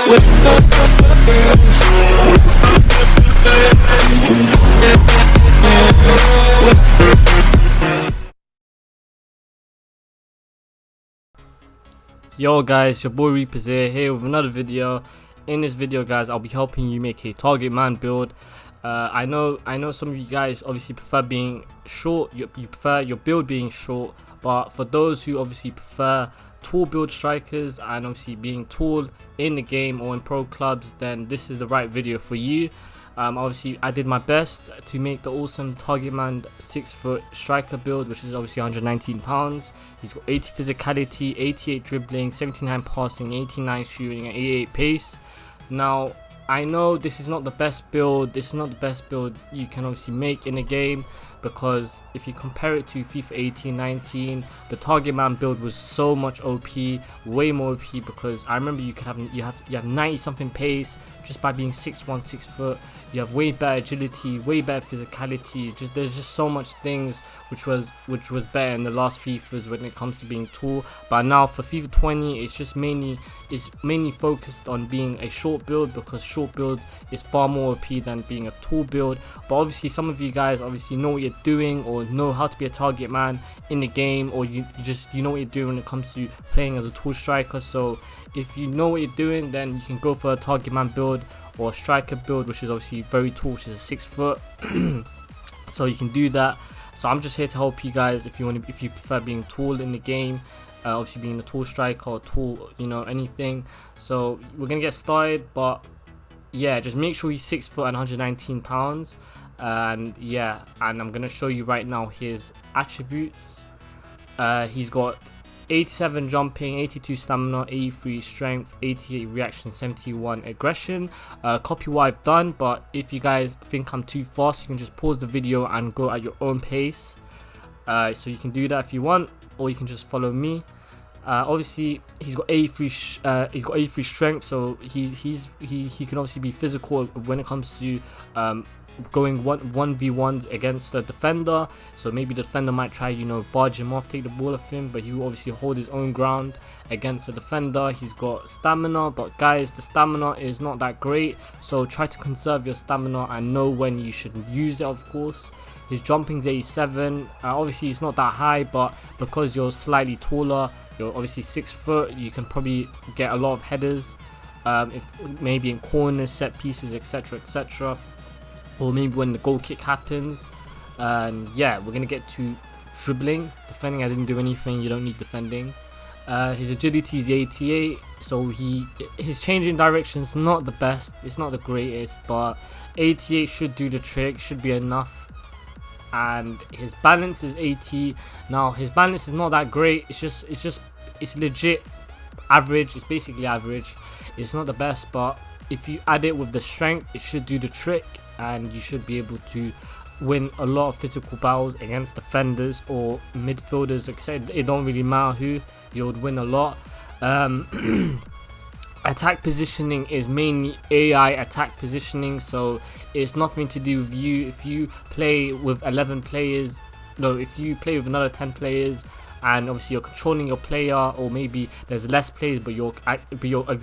Yo guys, your boy Reapers here with another video. In this video guys, I'll be helping you make a target man build. I know some of you guys obviously prefer being short, you prefer your build being short, but for those who obviously prefer tall build strikers and obviously being tall in the game or in pro clubs, then this is the right video for you. Obviously I did my best to make the awesome target man 6-foot striker build, which is obviously 119 pounds. He's got 80 physicality, 88 dribbling, 79 passing, 89 shooting, and 88 pace. Now I know this is not the best build, you can obviously make in the game, because if you compare it to FIFA 18-19, the target man build was so much OP, way more OP, because I remember you have 90 something pace just by being 6'1", 6 foot. You have way better agility, way better physicality. There's just so much things which was better in the last FIFAs when it comes to being tall. But now for FIFA 20, it's mainly focused on being a short build, because short build is far more OP than being a tall build. But obviously some of you guys obviously know what you're doing, or know how to be a target man in the game, or you know what you're doing when it comes to playing as a tall striker. So if you know what you're doing, then you can go for a target man build or a striker build, which is obviously very tall, which is 6 foot. So you can do that. So I'm just here to help you guys if you prefer being tall in the game, obviously being a tall striker or tall, anything. So we're gonna get started, but yeah, just make sure he's 6 foot and 119 pounds. And yeah, and I'm gonna show you right now his attributes. He's got 87 jumping, 82 stamina, 83 strength, 88 reaction, 71 aggression. Copy what I've done, but if you guys think I'm too fast, you can just pause the video and go at your own pace. So you can do that if you want, or you can just follow me. Obviously he's got 83 strength, so he can obviously be physical when it comes to going 1v1 against the defender. So maybe the defender might try barge him off, take the ball off him, but he will obviously hold his own ground against the defender. He's got stamina, but guys, the stamina is not that great, so try to conserve your stamina and know when you should use it, of course. His jumping's 87. Obviously it's not that high, but because you're slightly taller, you're obviously 6 foot, you can probably get a lot of headers, if maybe in corners, set pieces, etc, or maybe when the goal kick happens. And yeah, we're gonna get to dribbling. Defending, I didn't do anything, you don't need defending. His agility is 88, so his changing directions not the best, it's not the greatest, but 88 should do the trick, should be enough. And his balance is 80. Now his balance is not that great, it's legit average, it's basically average. It's not the best, but if you add it with the strength, it should do the trick, and you should be able to win a lot of physical battles against defenders or midfielders, etc. It don't really matter who, you would win a lot. Attack positioning is mainly AI attack positioning, so it's nothing to do with you. If you play with 11 players, no, if you play with another 10 players, and obviously you're controlling your player, or maybe there's less players but you're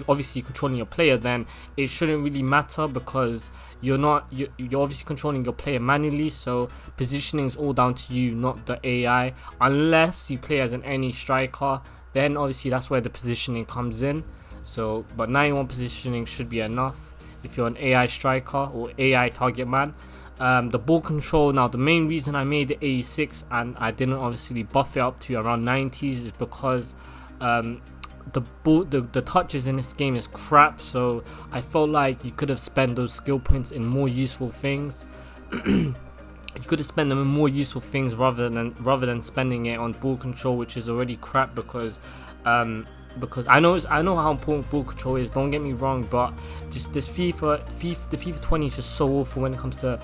obviously controlling your player, then it shouldn't really matter, because you're obviously controlling your player manually. So positioning is all down to you, not the AI, unless you play as an any striker, then obviously that's where the positioning comes in. So but 91 positioning should be enough if you're an AI striker or AI target man. The ball control, now the main reason I made it 86 and I didn't obviously buff it up to around 90s is because the touches in this game is crap, so I felt like you could have spent those skill points in more useful things. You could have spent them in more useful things rather than spending it on ball control, which is already crap, because I know how important ball control is, don't get me wrong, but just this the FIFA 20 is just so awful when it comes to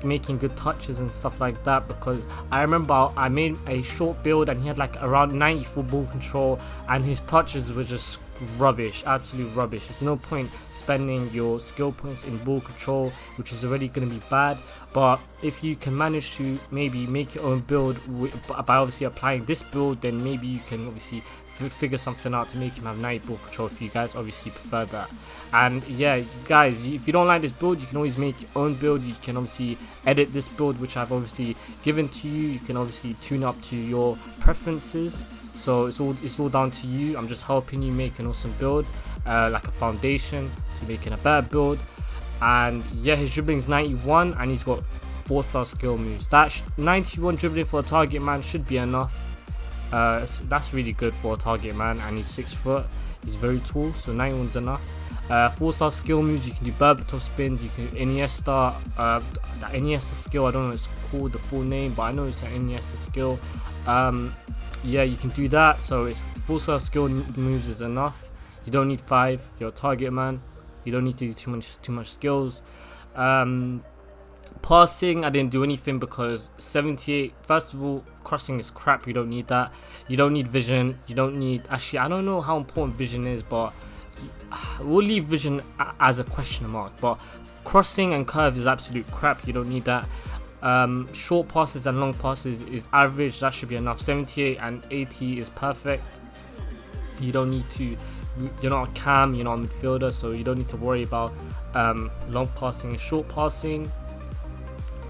making good touches and stuff like that. Because I remember I made a short build and he had like around 94 ball control, and his touches were just rubbish, absolute rubbish. There's no point spending your skill points in ball control, which is already going to be bad. But if you can manage to maybe make your own build by obviously applying this build, then maybe you can obviously figure something out to make him have 90 ball control if you guys obviously prefer that. And yeah, guys, if you don't like this build, you can always make your own build. You can obviously edit this build, which I've obviously given to you. You can obviously tune up to your preferences. So it's all down to you. I'm just helping you make an awesome build, like a foundation to making a better build. And yeah, his dribbling is 91 and he's got 4-star skill moves. That 91 dribbling for a target man should be enough. That's really good for a target man, and he's 6 foot. He's very tall, so 91's enough. 4-star skill moves, you can do Berbatov spins, you can Iniesta, that Iniesta skill, I don't know what it's called, the full name, but I know it's an Iniesta skill. Yeah, you can do that, so it's 4-star skill moves is enough. You don't need 5, you're a target man. You don't need to do too much skills. Passing, I didn't do anything because 78, first of all, crossing is crap. You don't need that. You don't need vision. You don't need, actually, I don't know how important vision is, but we'll leave vision as a question mark. But crossing and curve is absolute crap. You don't need that. Short passes and long passes is average. That should be enough. 78 and 80 is perfect. You don't need to, you're not a cam, you're not a midfielder, so you don't need to worry about long passing and short passing.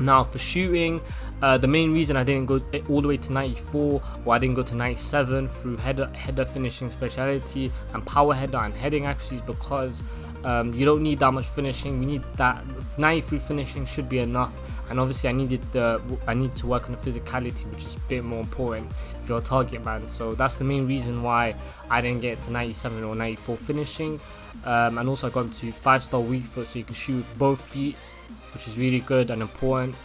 Now for shooting, the main reason I didn't go all the way to 94, or I didn't go to 97 through header finishing speciality and power header and heading actually, is because you don't need that much finishing. We need that 93 finishing should be enough. And obviously I need to work on the physicality, which is a bit more important if you're a target man. So that's the main reason why I didn't get to 97 or 94 finishing. And also I got him to 5-star weak foot, so you can shoot with both feet, which is really good and important.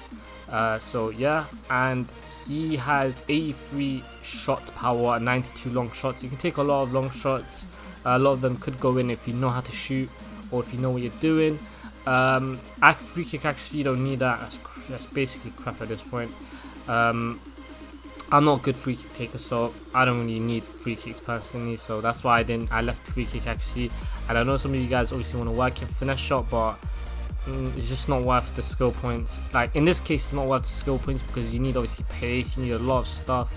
So yeah, and he has 83 shot power and 92 long shots. You can take a lot of long shots. A lot of them could go in if you know how to shoot or if you know what you're doing. Free kick, actually you don't need that. That's basically crap at this point. I'm not a good free kick taker, so I don't really need free kicks personally, so that's why I left free kick actually. And I know some of you guys obviously want to work in finesse shot, but it's just not worth the skill points. Like in this case, it's not worth the skill points because you need obviously pace, you need a lot of stuff,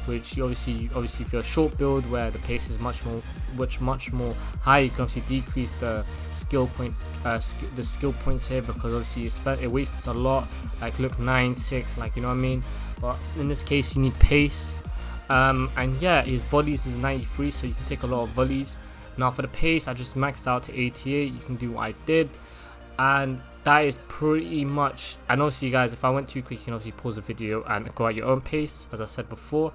which you obviously if you're a short build where the pace is much more high, you can obviously decrease the skill points here, because obviously it wastes a lot. Like look, 9, 6, like, you know what I mean. But in this case you need pace. And yeah, his volleys is 93, so you can take a lot of volleys. Now for the pace, I just maxed out to 88. You can do what I did, and that is pretty much. And obviously guys, if I went too quick, you can obviously pause the video and go at your own pace, as I said before.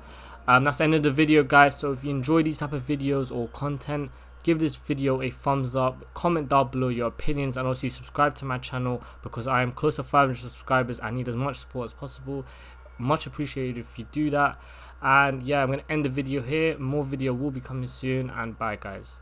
That's the end of the video guys. So if you enjoy these type of videos or content, give this video a thumbs up, comment down below your opinions, and also subscribe to my channel because I am close to 500 subscribers. I need as much support as possible. Much appreciated if you do that. And yeah, I'm going to end the video here. More video will be coming soon, and bye guys.